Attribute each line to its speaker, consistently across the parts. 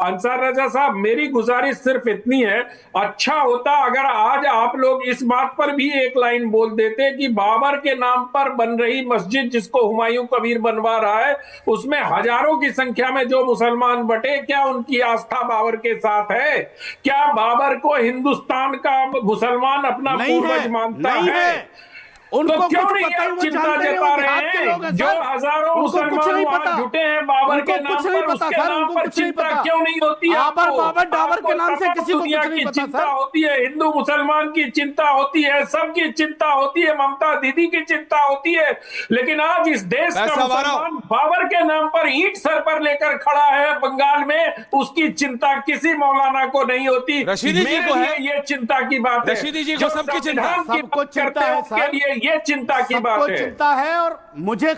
Speaker 1: अंसार रजा साहब, मेरी गुजारिश सिर्फ इतनी है, अच्छा होता अगर आज आप लोग इस बात पर भी एक लाइन बोल देते कि बाबर के नाम पर बन रही मस्जिद जिसको हुमायूं कबीर बनवा रहा है, उसमें हजारों की संख्या में जो मुसलमान बटे, क्या उनकी आस्था बाबर के साथ है? क्या बाबर को हिंदुस्तान का मुसलमान अपना पूर्वज मानता है?
Speaker 2: उनको
Speaker 1: तो क्यों
Speaker 2: कुछ
Speaker 1: नहीं
Speaker 2: पता,
Speaker 1: आप
Speaker 2: वो
Speaker 1: चिंता
Speaker 2: जानते नहीं,
Speaker 1: जता
Speaker 2: वो
Speaker 1: रहे
Speaker 2: देहात के लोग
Speaker 1: हैं?
Speaker 2: हैं
Speaker 1: जो
Speaker 2: सर,
Speaker 1: हजारों
Speaker 2: उनको कुछ
Speaker 1: मुसलमान
Speaker 2: नहीं
Speaker 1: वहां
Speaker 2: पता,
Speaker 1: जुटे हैं बाबर
Speaker 2: उनको
Speaker 1: के नाम
Speaker 2: कुछ नहीं
Speaker 1: पर,
Speaker 2: पता
Speaker 1: उसके
Speaker 2: सर,
Speaker 1: नाम
Speaker 2: उनको
Speaker 1: पर
Speaker 2: कुछ नहीं
Speaker 1: चिंता
Speaker 2: पता।
Speaker 1: क्यों नहीं होती है
Speaker 2: बाबर
Speaker 1: आपको?
Speaker 2: बाबर डाबर के
Speaker 1: आपको
Speaker 2: नाम से
Speaker 1: तमाम
Speaker 2: किसी को
Speaker 1: दुनिया
Speaker 2: कुछ नहीं
Speaker 1: की
Speaker 2: पता
Speaker 1: चिंता
Speaker 2: सर।
Speaker 1: होती है, हिंदू मुसलमान की चिंता होती है, सबकी चिंता होती है, ममता दीदी की चिंता होती है, लेकिन आज इस देश का मुसलमान बाबर के नाम पर ईंट सर पर लेकर खड़ा है बंगाल में, उसकी चिंता किसी मौलाना को नहीं होती।
Speaker 3: रशीदी जी को है,
Speaker 1: ये चिंता की बात है।
Speaker 3: रशीदी जी को सबकी चिंता,
Speaker 2: सबको चिंता है सर,
Speaker 1: लिए ये चिंता की बात है,
Speaker 2: चिंता है। और मुझे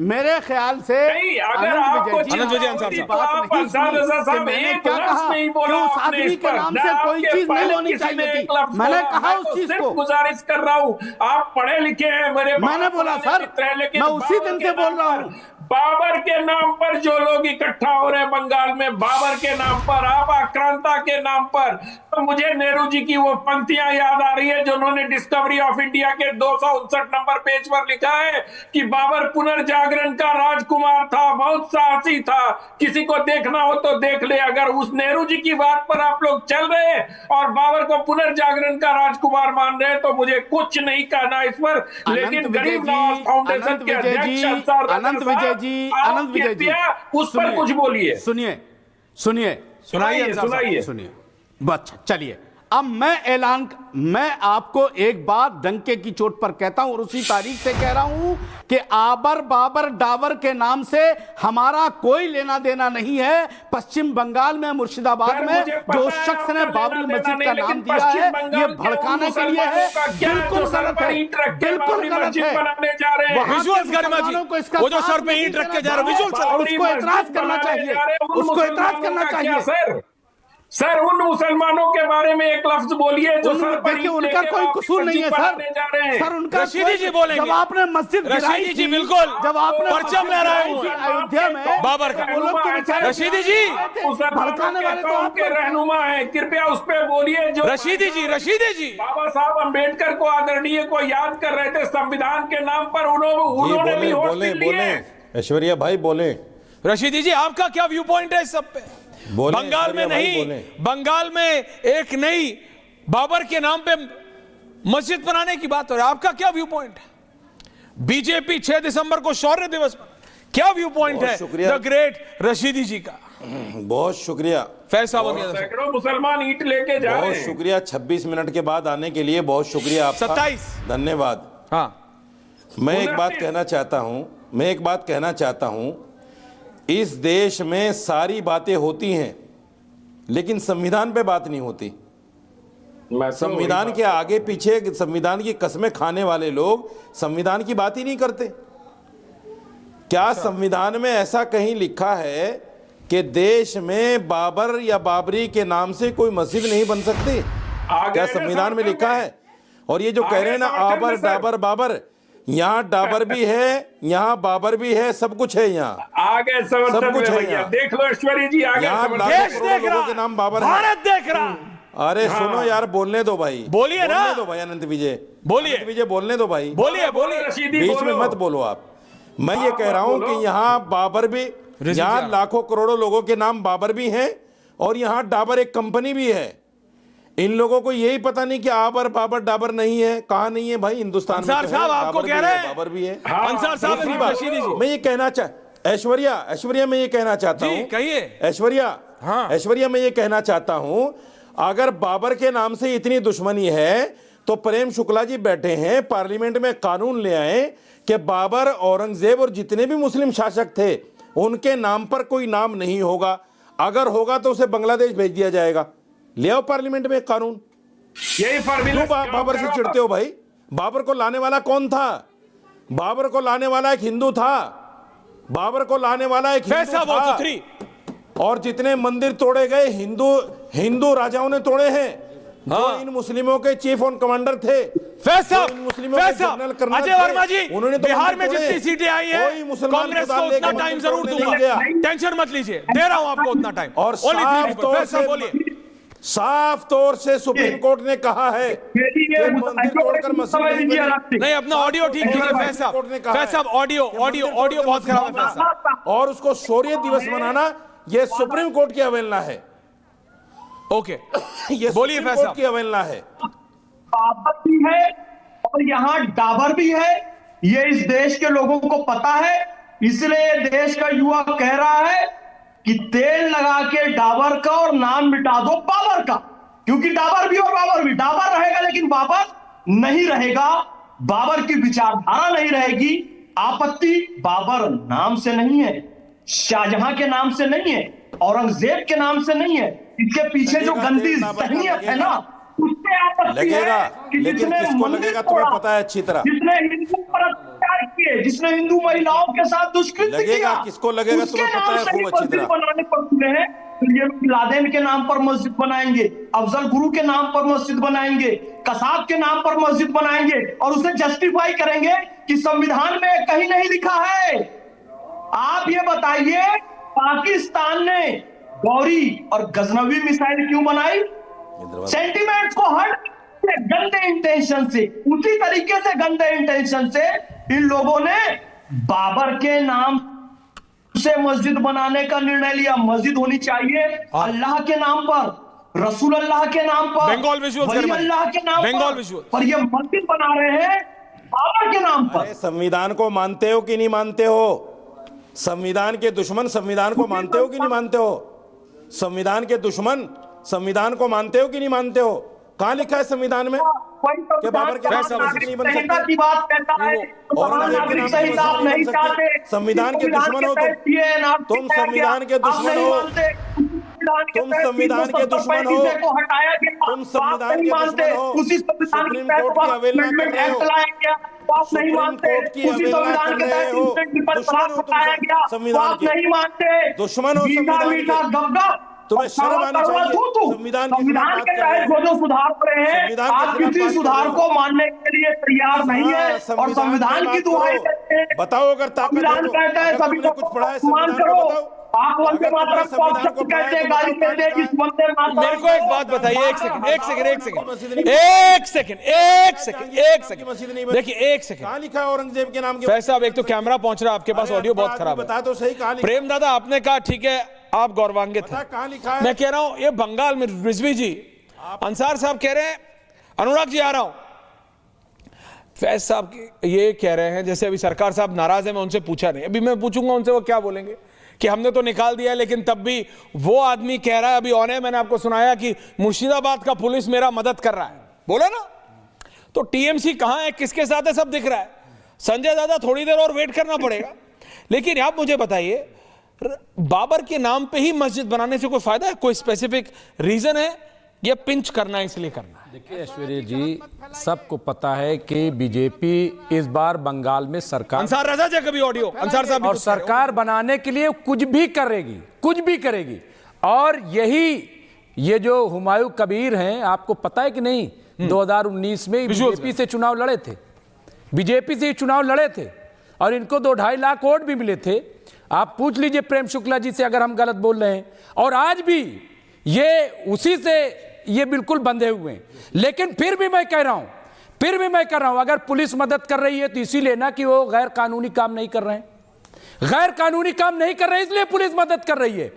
Speaker 2: मेरे ख्याल से
Speaker 1: नहीं, अगर आपको
Speaker 3: आनंद विजय अंसार
Speaker 2: की
Speaker 3: साहब,
Speaker 2: बात नहीं सुनी कि मैंने क्या कहा कि उस आदमी के नाम से कोई चीज नहीं होनी चाहिए थी, मैंने कहा उस चीज को।
Speaker 1: गुजारिश कर रहा हूँ, आप पढ़े लिखे हैं, मेरे
Speaker 2: मैंने बोला सर, मैं उसी दिन से बोल रहा हूँ,
Speaker 1: बाबर के नाम पर जो लोग इकट्ठा हो रहे हैं बंगाल में, बाबर के नाम पर, आप आक्रांता के नाम पर, तो मुझे नेहरू जी की वो पंक्तियां याद आ रही है जो उन्होंने डिस्कवरी ऑफ इंडिया के 259 नंबर पेज पर लिखा है कि बाबर पुनर्जागरण का राजकुमार था, बहुत साहसी था, किसी को देखना हो तो देख ले। अगर उस नेहरू जी की बात पर आप लोग चल रहे हैं और बाबर को पुनर्जागरण का राजकुमार मान रहे हैं, तो मुझे कुछ नहीं कहना इस पर, लेकिन गरीब नवाज फाउंडेशन के अध्यक्ष
Speaker 2: अनंत विजय जी
Speaker 1: उस पर कुछ बोलिए।
Speaker 2: सुनिए। अच्छा चलिए, अब मैं आपको एक बात डंके की चोट पर कहता हूं और उसी तारीख से कह रहा हूं कि बाबर डाबर के नाम से हमारा कोई लेना देना नहीं है। पश्चिम बंगाल में मुर्शिदाबाद में जो शख्स ने बाबरी मस्जिद का नाम दिया है, ये भड़काने के लिए है, बिल्कुल गलत है, बिल्कुल गलत है।
Speaker 3: विजुअल्स गरिमा जी, वो जो सर पे ईंट रख के जा रहे विजुअल्स,
Speaker 2: और उसको एतराज करना चाहिए, उसको एतराज करना चाहिए।
Speaker 1: सर उन मुसलमानों के बारे में एक लफ्ज बोलिए जो सर पर
Speaker 2: देखिए, उनका कोई कसूर नहीं है सर उनका।
Speaker 3: रशीदी जी बोलेंगे,
Speaker 2: जब आपने मस्जिद गिराई थी,
Speaker 3: जी बिल्कुल,
Speaker 2: जब आपने
Speaker 3: परचम लहरा
Speaker 2: अयोध्या में
Speaker 3: बाबर का, रशीदी जी
Speaker 1: भड़काने वाले तो आपके रहनुमा हैं, कृपया उस पर बोलिए। जो
Speaker 3: रशीदी जी
Speaker 1: बाबा साहब अम्बेडकर को, आदरणीय को याद कर रहे थे संविधान के नाम पर, उन्होंने भी
Speaker 4: बोले ऐश्वर्या भाई बोले।
Speaker 3: रशीदी जी, आपका क्या व्यू पॉइंट है इस सब पे? बंगाल में नहीं, बंगाल में एक नई बाबर के नाम पे मस्जिद बनाने की बात हो रही है, आपका क्या व्यू पॉइंट है? बीजेपी 6 दिसंबर को शौर्य दिवस पर क्या व्यू पॉइंट है द ग्रेट रशीदी जी का?
Speaker 4: बहुत शुक्रिया।
Speaker 1: सैकड़ों मुसलमान ईंट लेके जा रहे हैं।
Speaker 4: बहुत शुक्रिया 26 मिनट के बाद आने के लिए, बहुत शुक्रिया आपका।
Speaker 3: 27
Speaker 4: धन्यवाद।
Speaker 3: हाँ,
Speaker 4: मैं एक बात कहना चाहता हूं, इस देश में सारी बातें होती हैं लेकिन संविधान पे बात नहीं होती। संविधान के आगे पीछे, संविधान की कस्में खाने वाले लोग संविधान की बात ही नहीं करते। क्या संविधान में ऐसा कहीं लिखा है कि देश में बाबर या बाबरी के नाम से कोई मस्जिद नहीं बन सकती? क्या संविधान में लिखा है? और ये जो कह रहे हैं ना आबर डाबर बाबर, यहाँ डाबर भी है, यहाँ बाबर भी है, सब कुछ है, यहाँ
Speaker 1: आगे सब कुछ है। यहाँ देख लो ऐश्वर्या जी, आगे
Speaker 3: देश देख रहा,
Speaker 4: के नाम बाबर,
Speaker 3: भारत देख रहा।
Speaker 4: अरे सुनो यार, बोलने दो भाई,
Speaker 3: बोलिए ना,
Speaker 4: बोलने दो भाई। अनंत विजय बोलने दो भाई,
Speaker 3: बोलिए।
Speaker 4: बीच में मत बोलो आप। मैं ये कह रहा हूँ कि यहाँ बाबर भी, यहाँ लाखों करोड़ों लोगों के नाम बाबर भी हैं और यहाँ डाबर एक कंपनी भी है। इन लोगों को यही पता नहीं कि आबर बाबर डाबर नहीं है। कहाँ नहीं है भाई? हिंदुस्तान में
Speaker 3: साहब आपको कह रहे हैं,
Speaker 4: बाबर भी है।
Speaker 3: अंसार साहब,
Speaker 4: मैं ये कहना ऐश्वर्या मैं ये कहना चाहता हूँ,
Speaker 3: कहिए
Speaker 4: ऐश्वर्या मैं ये कहना चाहता हूँ, अगर बाबर के नाम से इतनी दुश्मनी है तो प्रेम शुक्ला जी बैठे हैं पार्लियामेंट में, कानून ले आए कि बाबर, औरंगजेब और जितने भी मुस्लिम शासक थे उनके नाम पर कोई नाम नहीं होगा। अगर होगा तो उसे बांग्लादेश भेज दिया जाएगा। ले आओ पार्लियामेंट में कानून।
Speaker 1: यही फॉर्मूला।
Speaker 4: बाबर से चिढ़ते हो भाई? बाबर को लाने वाला कौन था? बाबर को लाने वाला एक हिंदू था। बाबर को लाने वाला एक हिंदू था। और जितने मंदिर तोड़े गए हिंदू राजाओं ने तोड़े हैं। जो इन मुस्लिमों के चीफ ऑन कमांडर थे,
Speaker 3: फैज साहब,
Speaker 4: जो इन मुस्लिमों
Speaker 3: फैज
Speaker 4: के
Speaker 3: साहब,
Speaker 4: जनरल कर्नल
Speaker 3: अजय
Speaker 4: थे,
Speaker 3: वर्मा जी,
Speaker 4: उन्होंने तो
Speaker 3: बिहार में
Speaker 4: मंदिर
Speaker 3: जितनी
Speaker 4: तोड़े।
Speaker 3: सीटें आई
Speaker 4: कोई
Speaker 3: हैं
Speaker 4: मुसलमान
Speaker 3: कांग्रेस को
Speaker 4: खुदा
Speaker 3: उतना
Speaker 4: लेके
Speaker 3: टाइम
Speaker 4: मंदिर
Speaker 3: जरूर
Speaker 4: तोड़ने
Speaker 3: दूंगा,
Speaker 4: नहीं गया।
Speaker 3: टेंशन मत लीजिए, दे रहा हूं आपको उतना टाइम।
Speaker 4: और
Speaker 3: फैज साहब बोलिए।
Speaker 4: साफ तौर से सुप्रीम कोर्ट ने कहा है कि मंदिर तोड़कर मस्जिद नहीं बनी।
Speaker 3: नहीं, अपना ऑडियो ठीक कीजिए फैज साहब।
Speaker 4: कोर्ट ने कहा
Speaker 3: फैज साहब, ऑडियो बहुत खराब है फैज साहब।
Speaker 4: और उसको शौर्य दिवस मनाना यह सुप्रीम कोर्ट की अवहेलना है।
Speaker 3: ओके,
Speaker 4: ये
Speaker 3: बोलिए
Speaker 4: सुप्रीम
Speaker 3: फैज
Speaker 4: कोर्ट
Speaker 3: साहब।
Speaker 4: की अवहेलना है।
Speaker 5: बाबर भी है और यहाँ डाबर भी है, ये इस देश के लोगों को पता है। इसलिए देश का युवा कह रहा है कि तेल लगा के डाबर का और नाम मिटा दो बाबर का, क्योंकि डाबर भी और बाबर भी, डाबर रहेगा लेकिन बाबर नहीं रहेगा। बाबर की विचारधारा नहीं रहेगी। आपत्ति बाबर नाम से नहीं है, शाहजहां के नाम से नहीं है, औरंगजेब के नाम से नहीं है। इसके पीछे जो गंदी जहनीयत है ना, उससे आपत्ति
Speaker 4: लगेगा,
Speaker 5: है कि
Speaker 4: लेकिन
Speaker 5: जिसने
Speaker 4: किसको
Speaker 5: मंदिर
Speaker 4: लगेगा तुम्हें
Speaker 5: तोड़ा,
Speaker 4: पता है अच्छी तरह।
Speaker 5: जिसने हिंदू पर अत्याचार किए, जिसने हिंदू महिलाओं के साथ दुष्कृत्य
Speaker 4: लगेगा,
Speaker 5: किया,
Speaker 4: किसको लगेगा
Speaker 5: उसके
Speaker 4: तुम्हें पता
Speaker 5: नाम
Speaker 4: है
Speaker 5: से
Speaker 4: खूब
Speaker 5: ही
Speaker 4: अच्छी
Speaker 5: मस्जिद
Speaker 4: तरह।
Speaker 5: बनाने पर तुले हैं। तो ये लोग लादेन के नाम पर मस्जिद बनाएंगे, अफजल गुरु के नाम पर मस्जिद बनाएंगे, कसाब के नाम पर मस्जिद बनाएंगे और उसे जस्टिफाई करेंगे कि संविधान में कहीं नहीं लिखा है। आप ये बताइए, पाकिस्तान ने गौरी और गजनवी मिसाइल क्यों बनाई? सेंटिमेंट्स को हट गंदे इंटेंशन से, उसी तरीके से गंदे इंटेंशन से इन लोगों ने बाबर के नाम से मस्जिद बनाने का निर्णय लिया। मस्जिद होनी चाहिए अल्लाह के नाम पर, रसूल अल्लाह के नाम पर,
Speaker 3: बंगाल विजुअल्स
Speaker 5: वली
Speaker 3: करवाइए।
Speaker 5: अल्लाह के नाम
Speaker 3: बंगाल
Speaker 5: पर,
Speaker 3: विजुअल्स।
Speaker 5: पर ये मस्जिद बना रहे हैं बाबर के नाम पर।
Speaker 4: अरे संविधान को मानते हो कि नहीं मानते हो? संविधान के दुश्मन संविधान को मानते हो कि नहीं मानते हो? संविधान के दुश्मन संविधान को मानते हो कि नहीं मानते हो? कहां लिखा है संविधान में कि बाबर के नाम से मस्जिद नहीं बन सकती?
Speaker 5: की बात कहता है,
Speaker 4: औरंगजेब के नाम से मस्जिद
Speaker 5: आप
Speaker 4: नहीं
Speaker 5: नहीं
Speaker 4: बन
Speaker 5: चाहते।
Speaker 4: सकती। संविधान के दुश्मन हो तुम संविधान के दुश्मन हो, तुम संविधान के दुश्मन हो, तुम संविधान के दुश्मन हो। सुप्रीम कोर्ट की अवहेलना कर रहे हो,
Speaker 5: नहीं मानते, उसी संविधान के तहत इंस्टेंट तलाक हटाया गया,
Speaker 4: संविधान
Speaker 5: आप नहीं मानते,
Speaker 4: दुश्मन हो
Speaker 5: मीठा
Speaker 4: संविधान
Speaker 5: मीठा
Speaker 4: के।
Speaker 5: गपगप,
Speaker 4: तुम्हें शर्म आनी चाहिए। संविधान के खिलाफ बात
Speaker 5: के
Speaker 4: कर रहे
Speaker 5: तहत
Speaker 4: हो।
Speaker 5: जो सुधार हो रहे हैं,
Speaker 4: संविधान के
Speaker 5: आप
Speaker 4: खिलाफ
Speaker 5: किसी
Speaker 4: बात कर
Speaker 5: सुधार
Speaker 4: रहे हो।
Speaker 5: को मानने के लिए तैयार नहीं है और संविधान की दुहाई देते हैं।
Speaker 4: बताओ अगर ताकत है
Speaker 5: संविधान
Speaker 4: तो,
Speaker 5: कहता है
Speaker 4: अगर
Speaker 5: सभी
Speaker 4: तुमने
Speaker 5: को
Speaker 4: कुछ पढ़ा है
Speaker 5: सम्मान
Speaker 4: संविधान
Speaker 5: करो।
Speaker 4: को बताओ।
Speaker 5: आप वंदे
Speaker 4: अगर तुमने
Speaker 5: मातरम को
Speaker 4: संविधान को
Speaker 5: कहते
Speaker 4: पढ़ा है
Speaker 5: हैं,
Speaker 4: तो
Speaker 5: गाली
Speaker 4: बताओ
Speaker 5: देते हैं,
Speaker 4: कहां
Speaker 5: जिस वंदे मातरम
Speaker 3: मेरे को एक बात बताइए, एक सेकंड देखिए, एक सेकंड
Speaker 4: कहां लिखा है औरंगजेब के नाम के?
Speaker 3: फैज साहब, एक तो कैमरा पहुंच रहा है आपके पास,
Speaker 4: अरे
Speaker 3: ऑडियो बहुत
Speaker 4: बात
Speaker 3: खराब
Speaker 4: बता
Speaker 3: है।
Speaker 4: तो सही, कहां लिखा
Speaker 3: प्रेम दादा, आपने कहा ठीक है, आप गौरवान्वित
Speaker 4: बता
Speaker 3: हैं।
Speaker 4: कहां लिखा है?
Speaker 3: मैं कह रहा हूं ये बंगाल में रिजवी जी, अंसार साहब कह रहे हैं, अनुराग जी आ रहा हूं, फैज साहब ये कह रहे हैं जैसे अभी सरकार साहब नाराज है, मैं उनसे पूछा नहीं, अभी मैं पूछूंगा उनसे, वो क्या बोलेंगे कि हमने तो निकाल दिया है, लेकिन तब भी वो आदमी कह रहा है, अभी ऑन है, मैंने आपको सुनाया कि मुर्शिदाबाद का पुलिस मेरा मदद कर रहा है, बोला ना। तो टीएमसी कहां है, किसके साथ है, सब दिख रहा है। संजय दादा थोड़ी देर और वेट करना पड़ेगा। लेकिन आप मुझे बताइए, बाबर के नाम पे ही मस्जिद बनाने से कोई फायदा है? कोई स्पेसिफिक रीजन है या पिंच करना है इसलिए करना है?
Speaker 6: देखिए ऐश्वर्या जी, सबको पता है कि बीजेपी इस बार बंगाल में सरकार,
Speaker 3: अंसार रजा जी कभी ऑडियो, अंसार साहब भी
Speaker 6: और
Speaker 3: कुछ कह रहे हो।
Speaker 6: सरकार बनाने के लिए कुछ भी करेगी, कुछ भी करेगी। और यही ये जो हुमायूं कबीर हैं, आपको पता है कि नहीं, 2019 में बीजेपी से चुनाव लड़े थे, बीजेपी से चुनाव लड़े थे और इनको 2-2.5 लाख वोट भी मिले थे। आप पूछ लीजिए प्रेम शुक्ला जी से अगर हम गलत बोल रहे हैं। और आज भी ये उसी से ये बिल्कुल बंधे हुए हैं। लेकिन फिर भी मैं कह रहा हूं, अगर पुलिस मदद कर रही है तो इसीलिए ना कि वो गैर कानूनी काम नहीं कर रहे हैं, गैर कानूनी काम नहीं कर रहे हैं इसलिए पुलिस मदद कर रही है।